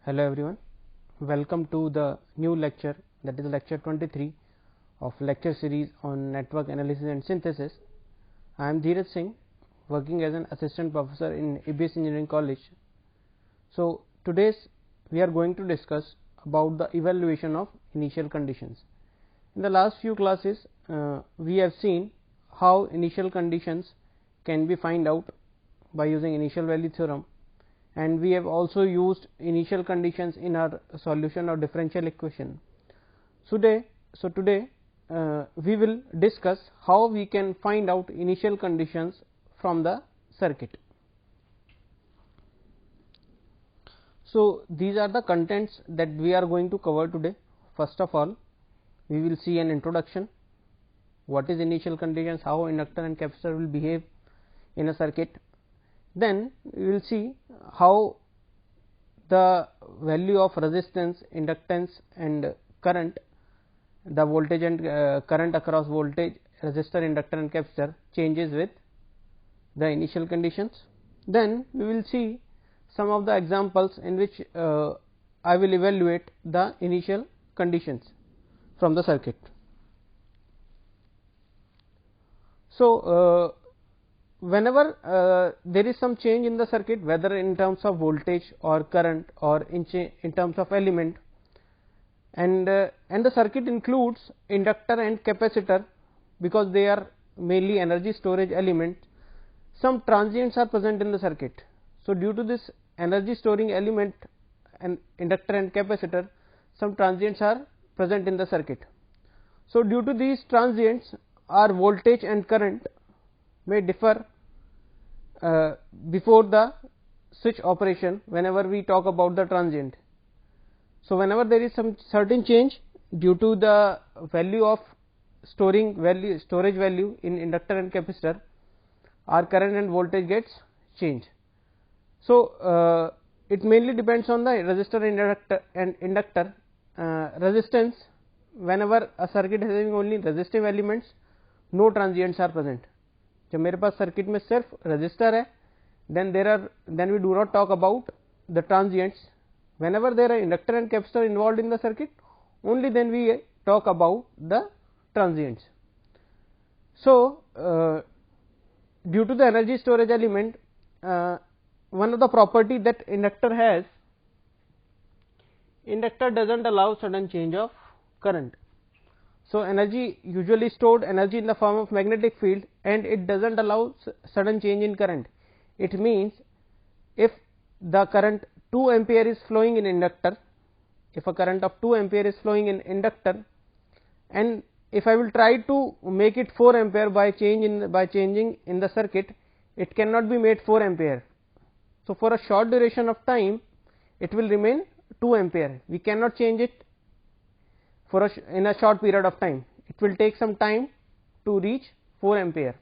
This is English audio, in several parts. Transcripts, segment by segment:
Hello everyone, welcome to the new lecture, that is lecture 23 of lecture series on network analysis and synthesis. I am Dheeraj Singh, working as an assistant professor in ABS Engineering College. So today we are going to discuss about the evaluation of initial conditions. In the last few classes we have seen how initial conditions can be found out by using initial value theorem, and we have also used initial conditions in our solution of differential equation. Today we will discuss how we can find out initial conditions from the circuit. So these are the contents that we are going to cover today. First of all, we will see an introduction, what is initial conditions, how inductor and capacitor will behave in a circuit. Then we will see how the value of resistance, inductance and current, the voltage and current across voltage, resistor, inductor and capacitor changes with the initial conditions. Then we will see some of the examples in which I will evaluate the initial conditions from the circuit. So whenever there is some change in the circuit, whether in terms of voltage or current or in terms of element, and the circuit includes inductor and capacitor because they are mainly energy storage elements, some transients are present in the circuit. So due to this energy storing element and inductor and capacitor, some transients are present in the circuit. So due to these transients, our voltage and current may differ before the switch operation whenever we talk about the transient. So whenever there is some certain change due to the value of storage value in inductor and capacitor, our current and voltage gets changed. So it mainly depends on the resistor and inductor resistance. Whenever a circuit is having only resistive elements, no transients are present. जब मेरे पास circuit में सिर्फ register है, then we do not talk about the transients. Whenever there are inductor and capacitor involved in the circuit, only then we talk about the transients. So due to the energy storage element, one of the property that inductor has, inductor doesn't allow sudden change of current. So energy, usually stored energy in the form of magnetic field, and it doesn't allow sudden change in current. It means if the current 2 ampere is flowing in inductor, if a current of 2 ampere is flowing in inductor, and if I will try to make it 4 ampere by changing in the circuit, it cannot be made 4 ampere. So for a short duration of time, it will remain 2 ampere. We cannot change it in a short period of time. It will take some time to reach 4 ampere.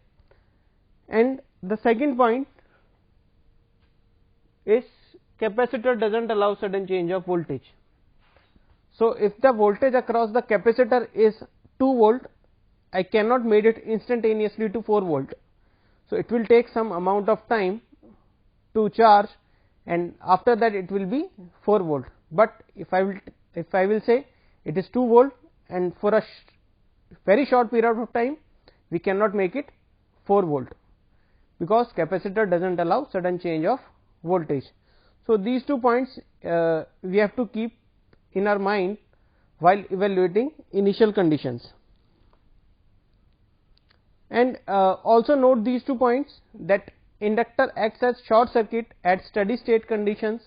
And the second point is capacitor doesn't allow sudden change of voltage. So if the voltage across the capacitor is 2 volt, I cannot make it instantaneously to 4 volt. So it will take some amount of time to charge, and after that it will be 4 volt. But if I will say it is 2 volt, and for a very short period of time we cannot make it 4 volt because capacitor doesn't allow sudden change of voltage. So these 2 points we have to keep in our mind while evaluating initial conditions. And also note these 2 points, that inductor acts as short circuit at steady state conditions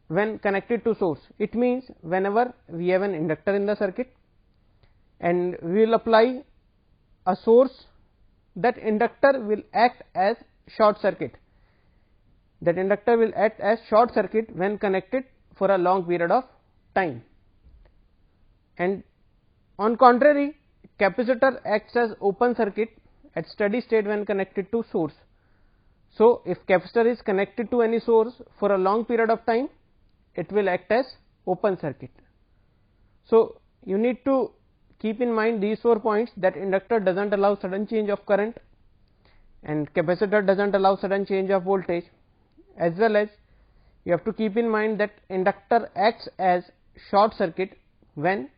when connected to source. It means whenever we have an inductor in the circuit and we will apply a source, that inductor will act as short circuit. That inductor will act as short circuit when connected for a long period of time. And on contrary, capacitor acts as open circuit at steady state when connected to source. So if capacitor is connected to any source for a long period of time, it will act as open circuit. So you need to keep in mind these 4 points, that inductor doesn't allow sudden change of current and capacitor doesn't allow sudden change of voltage, as well as you have to keep in mind that inductor acts as short circuit when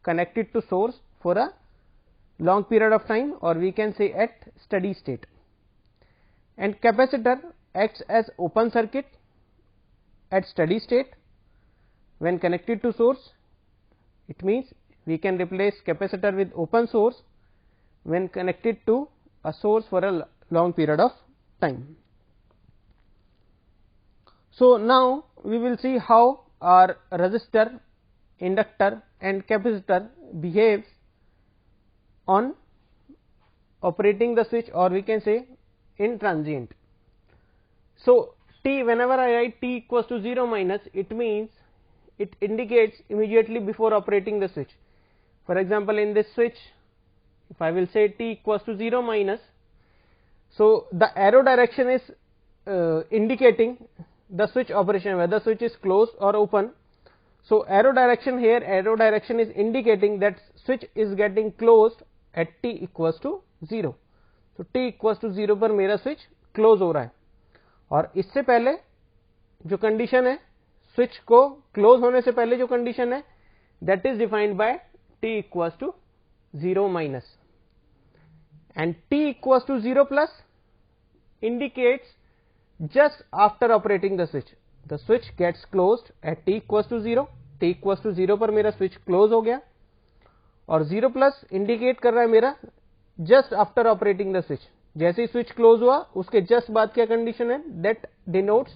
connected to source for a long period of time, or we can say at steady state, and capacitor acts as open circuit at steady state when connected to source. It means we can replace capacitor with open source when connected to a source for a long period of time. So, now we will see how our resistor, inductor and capacitor behaves on operating the switch, or we can say in transient. So, t, whenever I write t equals to 0 minus, it means it indicates immediately before operating the switch. For example, in this switch, if I will say t equals to 0 minus, so the arrow direction is indicating the switch operation, whether switch is closed or open. So, arrow direction here, arrow direction is indicating that switch is getting closed at t equals to 0. So, t equals to 0 पर मेरा switch close हो रहा है, और इससे पहले जो condition है, स्विच को क्लोज होने से पहले जो कंडीशन है, that is defined by t equals to 0 minus, and t equals to 0 plus indicates just after operating the switch. The switch gets closed at t equals to 0. t equals to 0 पर मेरा switch close हो गया, और 0 plus indicate कर रहा है मेरा just after operating the switch. जैसे ही स्विच क्लोज हुआ उसके जस्ट बाद क्या कंडीशन है, that denotes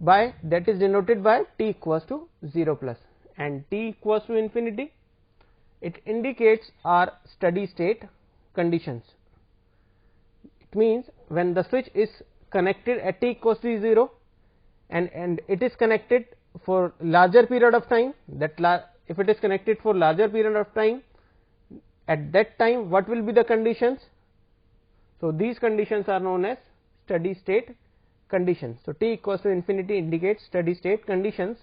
by, that is denoted by t equals to 0 plus, and t equals to infinity, it indicates our steady state conditions. It means when the switch is connected at t equals to 0 and it is connected for larger period of time, that if it is connected for larger period of time, at that time what will be the conditions? So, these conditions are known as steady state conditions. So, t equals to infinity indicates steady state conditions.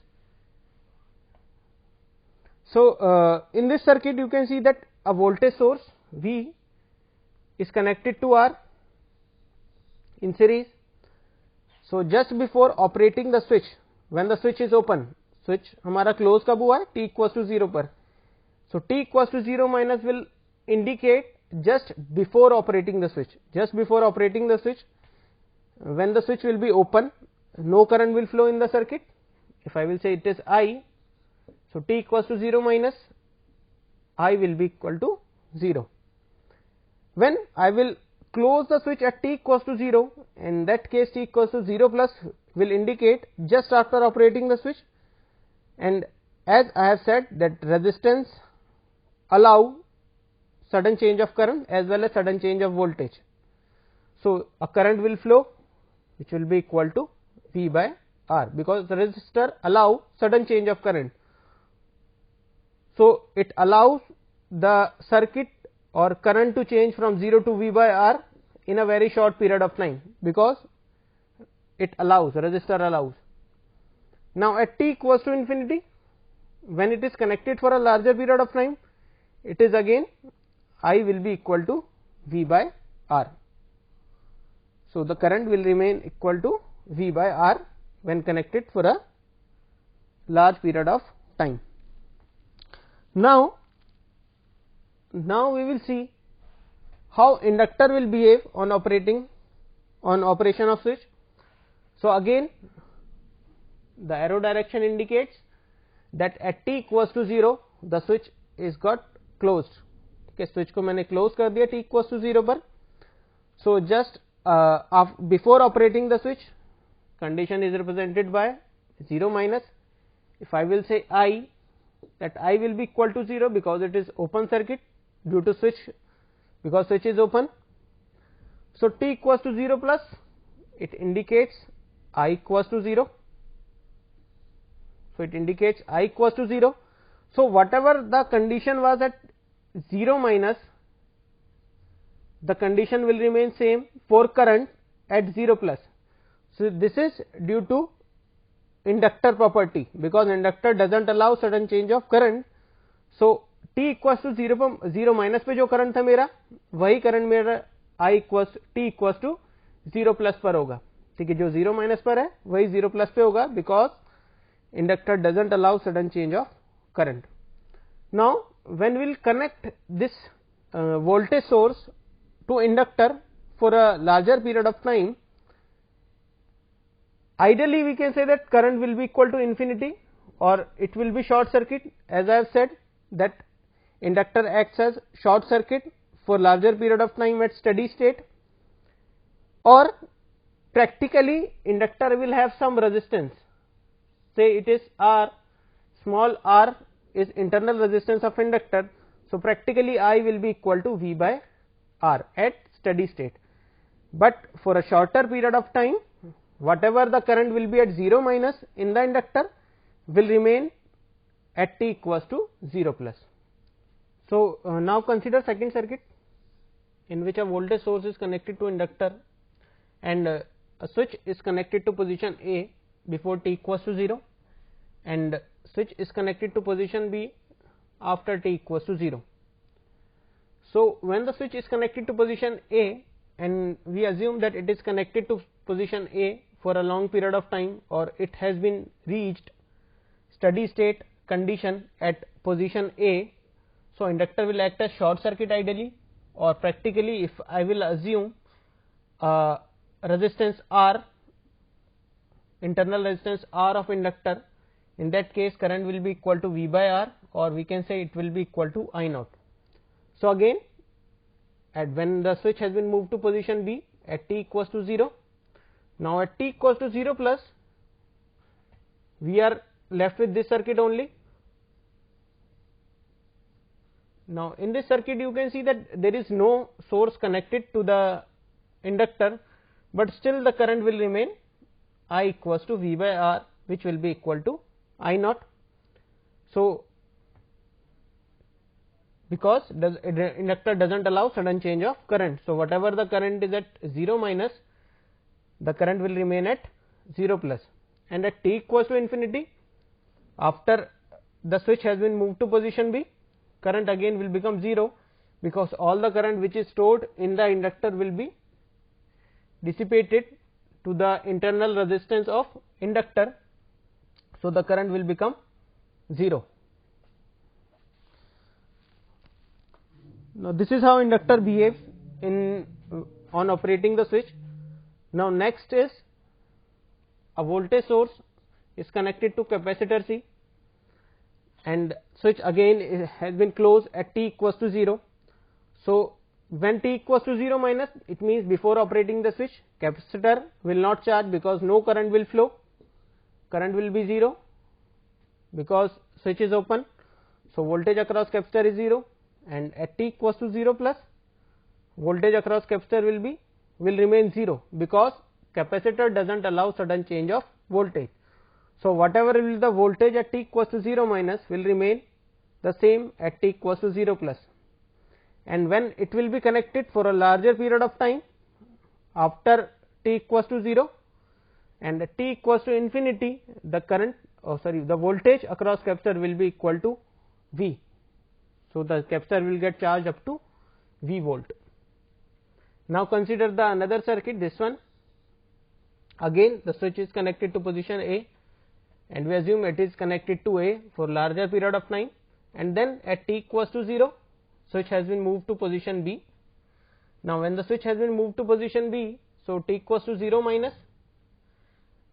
So, in this circuit you can see that a voltage source V is connected to R in series. So, just before operating the switch, when the switch is open, switch हमारा close कब हुआ है, t equals to 0 पर. So, t equals to 0 minus will indicate just before operating the switch, just before operating the switch, when the switch will be open, no current will flow in the circuit. If I will say it is I, so t equals to 0 minus, I will be equal to 0. When I will close the switch at t equals to 0, in that case t equals to 0 plus will indicate just after operating the switch, and as I have said that resistance allow sudden change of current as well as sudden change of voltage. So, a current will flow which will be equal to V by R, because the resistor allow sudden change of current. So, it allows the circuit or current to change from 0 to V by R in a very short period of time, because it allows, resistor allows. Now, at t equals to infinity, when it is connected for a larger period of time, it is again I will be equal to V by R. So, the current will remain equal to V by R when connected for a large period of time. Now we will see how inductor will behave on operation of switch. So, again the arrow direction indicates that at t equals to 0 the switch is got closed. Okay, switch को मैंने close कर दिया t equals to 0 पर. So, just before operating the switch, condition is represented by 0 minus. If I will say I, that I will be equal to 0 because it is open circuit due to switch, because switch is open. So, t equals to 0 plus, it indicates I equals to 0. So, it indicates I equals to 0. So, whatever the condition was at 0 minus, the condition will remain same for current at 0 plus. So, this is due to inductor property, because inductor does not allow sudden change of current. So, t equals to 0 minus पे जो current था मेरा, वही current मेरा I equals t equals to 0 plus पर होगा. ठीक है, जो 0 माइनस पर है वही 0 प्लस पे होगा, because inductor doesn't allow sudden change of current. Now when will connect this voltage source to inductor for a larger period of time, ideally we can say that current will be equal to infinity or it will be short circuit, as I have said that inductor acts as short circuit for larger period of time at steady state, or practically inductor will have some resistance, say it is R, small r is internal resistance of inductor. So, practically I will be equal to V by R at steady state, but for a shorter period of time whatever the current will be at 0 minus in the inductor will remain at t equals to 0 plus. So, now consider second circuit in which a voltage source is connected to inductor and a switch is connected to position A before t equals to 0 and switch is connected to position B after t equals to 0. So, when the switch is connected to position A and we assume that it is connected to position A for a long period of time, or it has been reached steady state condition at position A. So, inductor will act as short circuit ideally, or practically if I will assume resistance R, internal resistance R of inductor, in that case current will be equal to V by R, or we can say it will be equal to I naught. So, again at when the switch has been moved to position B at t equals to 0, now at t equals to 0 plus we are left with this circuit only. Now, in this circuit you can see that there is no source connected to the inductor, but still the current will remain I equals to V by R, which will be equal to I naught. So, because the inductor does not allow sudden change of current. So, whatever the current is at 0 minus, the current will remain at 0 plus, and at t equals to infinity, after the switch has been moved to position B, current again will become 0, because all the current which is stored in the inductor will be dissipated to the internal resistance of inductor. So, the current will become 0. Now, this is how inductor behaves in on operating the switch. Now, next is a voltage source is connected to capacitor C and switch again has been closed at t equals to 0. So, when t equals to 0 minus, it means before operating the switch capacitor will not charge because no current will flow, current will be 0 because switch is open. So, voltage across capacitor is 0, and at t equals to 0 plus voltage across capacitor will remain 0, because capacitor does not allow sudden change of voltage. So, whatever will the voltage at t equals to 0 minus will remain the same at t equals to 0 plus, and when it will be connected for a larger period of time after t equals to 0 and at t equals to infinity, the current the voltage across capacitor will be equal to V. So, the capacitor will get charged up to V volt. Now, consider the another circuit, this one. Again the switch is connected to position A and we assume it is connected to A for larger period of time, and then at t equals to 0 switch has been moved to position B. Now, when the switch has been moved to position B, so t equals to 0 minus,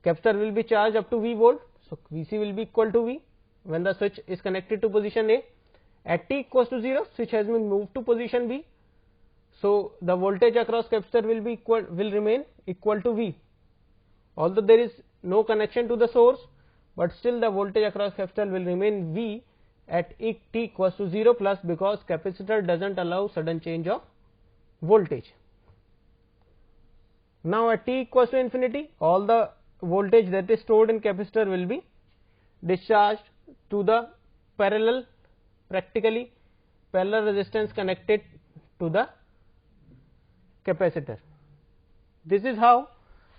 capacitor will be charged up to V volt. So, Vc will be equal to V when the switch is connected to position A. At t equals to 0, switch has been moved to position B. So, the voltage across capacitor will remain equal to V, although there is no connection to the source, but still the voltage across capacitor will remain V at t equals to 0 plus, because capacitor does not allow sudden change of voltage. Now, at t equals to infinity, all the voltage that is stored in capacitor will be discharged to the practically parallel resistance connected to the capacitor. This is how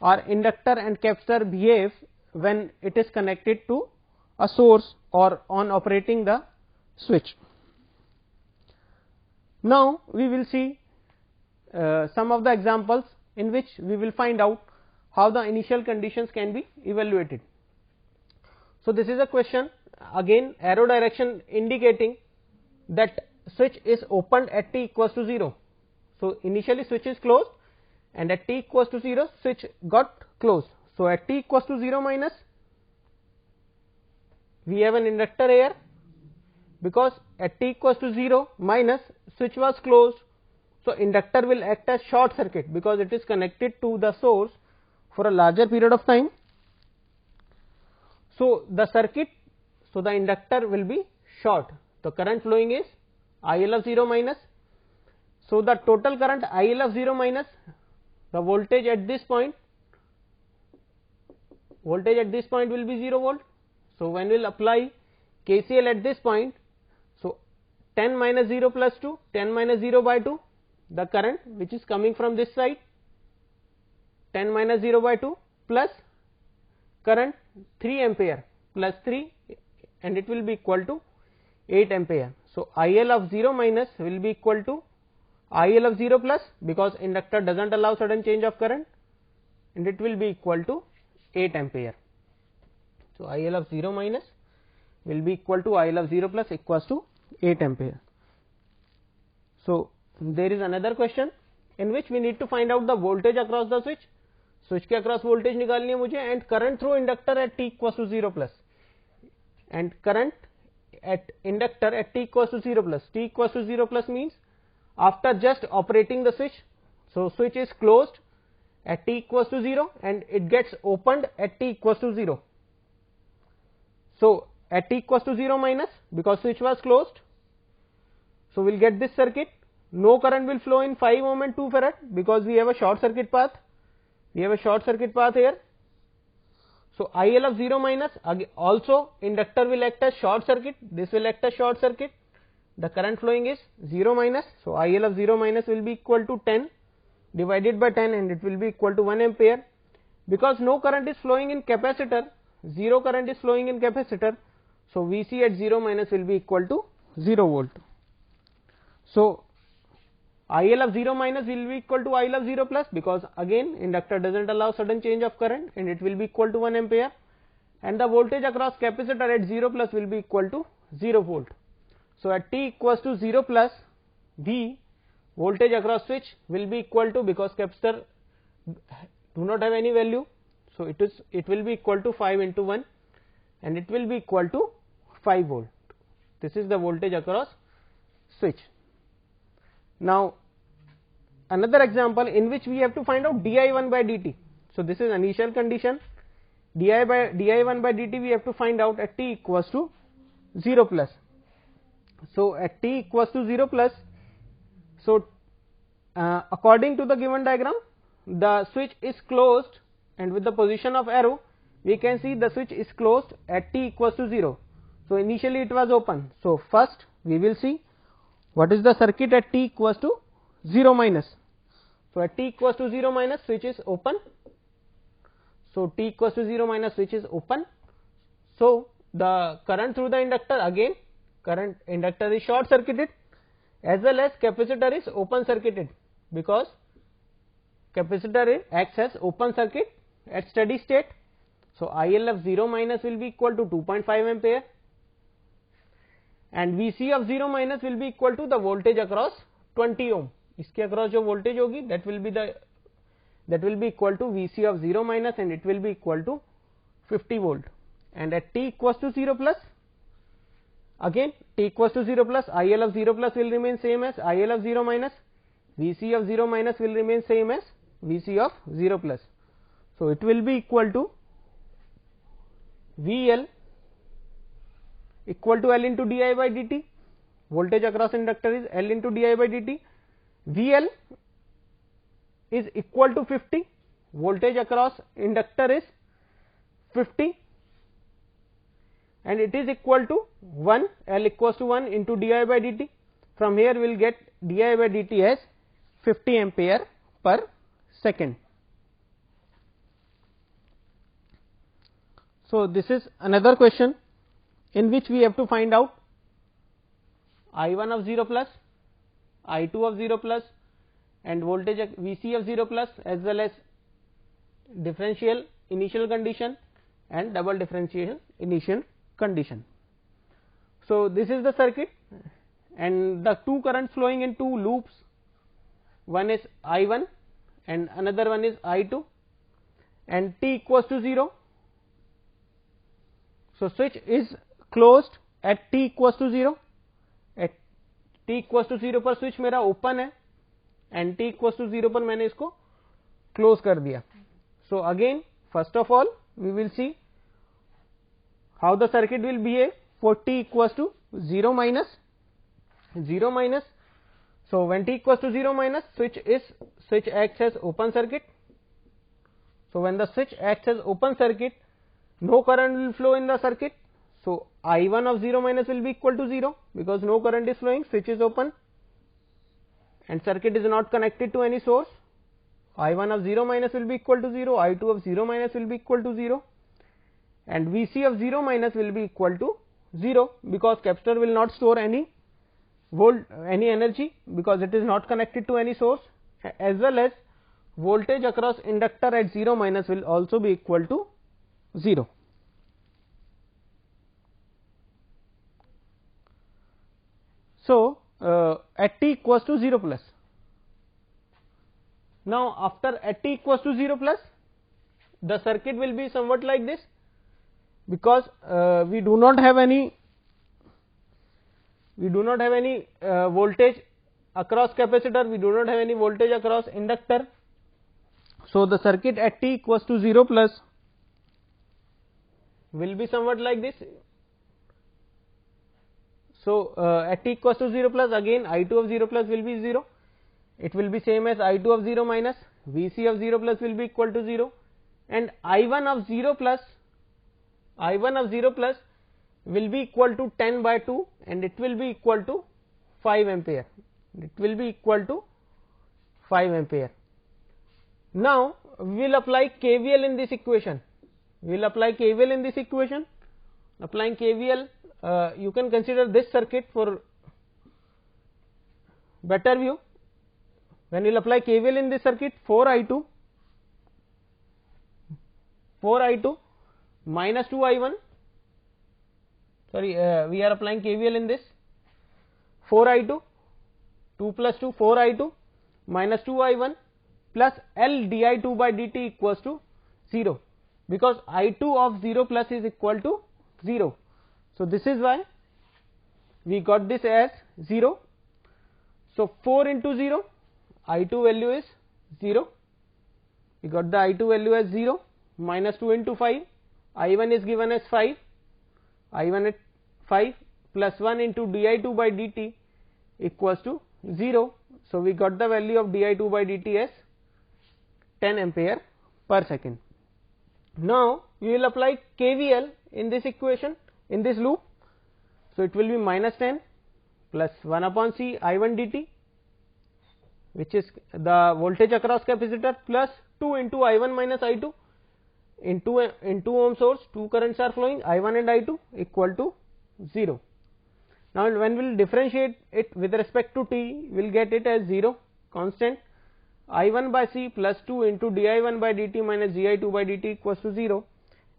our inductor and capacitor behave when it is connected to a source or on operating the switch. Now, we will see some of the examples in which we will find out how the initial conditions can be evaluated. So this is a question, again arrow direction indicating that switch is opened at t equals to 0. So initially switch is closed and at t equals to 0 switch got closed. So at t equals to 0 minus, we have an inductor here, because at t equals to 0 minus switch was closed. So inductor will act as short circuit because it is connected to the source for a larger period of time. So the circuit, so the inductor will be short. The current flowing is IL of 0 minus. So the total current IL of 0 minus, the voltage at this point will be 0 volt. So when we will apply KCL at this point, so 10 minus 0 plus 2, 10 minus 0 by 2, the current which is coming from this side, 10 minus 0 by 2 plus current 3 ampere plus 3, and it will be equal to 8 ampere. So IL of 0 minus will be equal to IL of 0 plus, because inductor does not allow sudden change of current, and it will be equal to 8 ampere. So IL of 0 minus will be equal to IL of 0 plus equals to 8 ampere. So there is another question in which we need to find out the voltage across the switch. Switch के across voltage निकालनी है मुझे, and current through inductor at t equals to 0 plus, and current at inductor at t equals to 0 plus. T equals to 0 plus means after just operating the switch, so switch is closed at t equals to 0 and it gets opened at t equals to 0. So at t equals to 0 minus, because switch was closed, so we'll get this circuit. No current will flow in 5 ohm and 2 farad because we have a short circuit path. We have a short circuit path here. So IL of 0 minus, also inductor will act as short circuit. This will act as short circuit. The current flowing is 0 minus. So IL of 0 minus will be equal to 10 divided by 10, and it will be equal to 1 ampere. Because no current is flowing in capacitor, 0 current is flowing in capacitor. So Vc at 0 minus will be equal to 0 volt. So IL of 0 minus will be equal to IL of 0 plus, because again inductor does not allow sudden change of current, and it will be equal to 1 ampere, and the voltage across capacitor at 0 plus will be equal to 0 volt. So at t equals to 0 plus, V voltage across switch will be equal to, because capacitor do not have any value, so it will be equal to 5 into 1, and it will be equal to 5 volt. This is the voltage across switch. Now another example in which we have to find out di1 by dt. So this is initial condition, di1 by dt we have to find out at t equals to 0 plus. So at t equals to 0 plus, so according to the given diagram, the switch is closed, and with the position of arrow we can see the switch is closed at t equals to 0. So initially it was open. So first we will see what is the circuit at t equals to 0 minus. So at t equals to 0 minus, switch is open. So t equals to 0 minus, switch is open. So the current through the inductor, again current inductor is short circuited, as well as capacitor is open circuited, because capacitor acts as open circuit at steady state. So IL of 0 minus will be equal to 2.5 ampere, and Vc of 0 minus will be equal to the voltage across 20 ohm. इसके across जो voltage होगी that will be equal to Vc of 0 minus, and it will be equal to 50 volt. And at t equals to 0 plus, again t equals to 0 plus, IL of 0 plus will remain same as IL of 0 minus, Vc of 0 minus will remain same as Vc of 0 plus. So it will be equal to VL equal to L into di by dt. Voltage across inductor is L into di by dt. VL is equal to 50, voltage across inductor is 50, and it is equal to 1, L equals to 1 into di by dt. From here we will get di by dt as 50 ampere per second. So this is another question in which we have to find out I1 of 0 plus, I2 of 0 plus, and voltage Vc of 0 plus, as well as differential initial condition and double differential initial condition. So, this is the circuit and the two currents flowing in two loops, one is I1 and another one is I2, and t equals to 0. So, switch is closed at t equals to 0. At t equals to 0 पर switch मेरा open है and t equals to 0 पर मैंने इसको close कर दिया. So, again first of all we will see how the circuit will behave for t equals to 0 minus. So, when t equals to 0 minus, switch acts as open circuit. So, when the switch acts as open circuit, no current will flow in the circuit. So, I1 of 0 minus will be equal to 0 because no current is flowing, switch is open and circuit is not connected to any source. I1 of 0 minus will be equal to 0, I2 of 0 minus will be equal to 0, and Vc of 0 minus will be equal to 0 because capacitor will not store any energy because it is not connected to any source, as well as voltage across inductor at 0 minus will also be equal to 0. So, at t equals to 0 plus. Now, after at t equals to 0 plus, the circuit will be somewhat like this because we do not have any voltage across capacitor, we do not have any voltage across inductor. So, the circuit at t equals to 0 plus will be somewhat like this. So, at t equals to 0 plus, again I2 of 0 plus will be 0, it will be same as I2 of 0 minus, Vc of 0 plus will be equal to 0, and I1 of 0 plus will be equal to 10 by 2 and it will be equal to 5 ampere. Now, we will apply KVL in this equation. Applying KVL, you can consider this circuit for better view. When we will apply KVL in this circuit, 4I2 minus 2I1, we are applying KVL in this 4I2, 2 plus 2 4I2 minus 2I1 plus L di2 by dt equals to 0 because I2 of 0 plus is equal to 0. So, this is why we got this as 0. So, 4 into 0, I2 value is 0, we got the I2 value as 0, minus 2 into 5, I1 is given as 5, I1 at 5 plus 1 into di2 by dt equals to 0. So, we got the value of di2 by dt as 10 ampere per second. Now, we will apply KVL in this equation, in this loop. So, it will be minus 10 plus 1 upon C I1 dt, which is the voltage across capacitor, plus 2 into I1 minus I2 in 2 ohm source, two currents are flowing, I1 and I2 equal to 0. Now, when we will differentiate it with respect to t, we will get it as 0 constant, I1 by C plus 2 into di1 by dt minus di2 by dt equals to 0,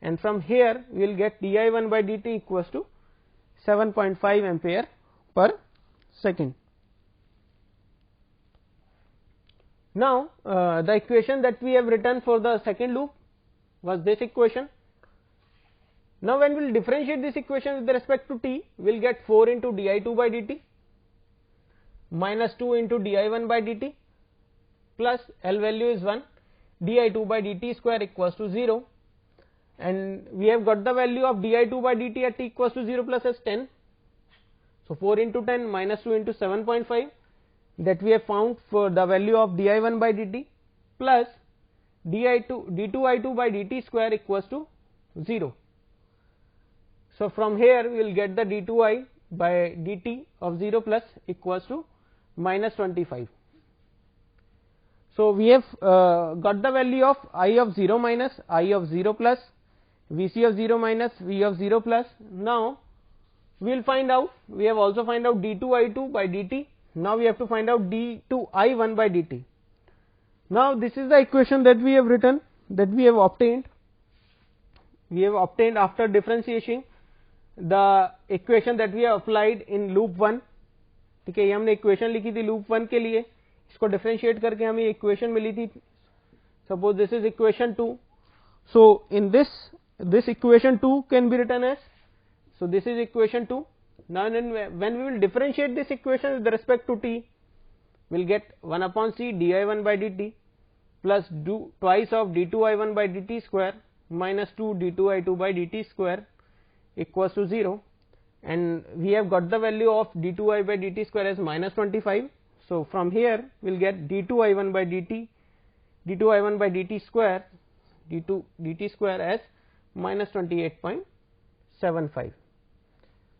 and from here we will get di1 by dt equals to 7.5 ampere per second. Now, the equation that we have written for the second loop was this equation. Now, when we will differentiate this equation with respect to t, we will get 4 into di2 by dt minus 2 into di1 by dt plus L value is 1, di2 by dt square equals to 0, and we have got the value of di2 by dt at t equals to 0 plus as 10. So, 4 into 10 minus 2 into 7.5, that we have found for the value of di1 by dt plus d2i2 by dt square equals to 0. So, from here we will get the d2i by dt of 0 plus equals to minus 25. So, we have got the value of I of 0 minus, I of 0 plus, Vc of 0 minus, V of 0 plus. Now, we will find out, we have also find out d2i2 by dt. Now, we have to find out d2i1 by dt. Now, this is the equation that we have written that we have obtained after differentiating the equation that we have applied in loop 1. ठीक है, ये हमने equation लिखी थी loop 1 के लिए, इसको differentiate करके हमें इक्वेशन मिली थी. Suppose this is equation 2. So in this equation 2 can be written as, so this is equation 2. Now when we will differentiate this equation with respect to t, we'll get 1 upon c di1 by dt plus twice of d2i1 by dt square minus 2 d2i2 by dt square equals to 0, and we have got the value of d2i by dt square as minus 25. So from here we'll get d2i1 by dt square dt square as minus 28.75.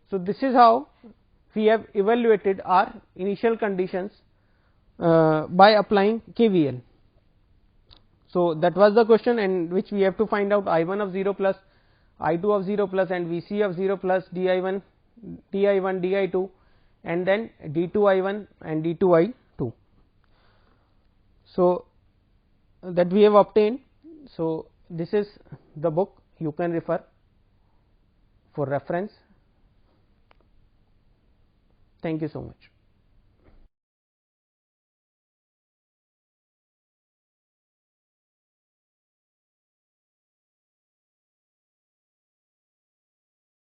So this is how we have evaluated our initial conditions by applying KVL. So that was the question, and which we have to find out I1 of 0 plus I2 of 0 plus and Vc of 0 plus di1 di2 and then d2i1 and d2i2. So that we have obtained. So this is the book, you can refer for reference. Thank you so much.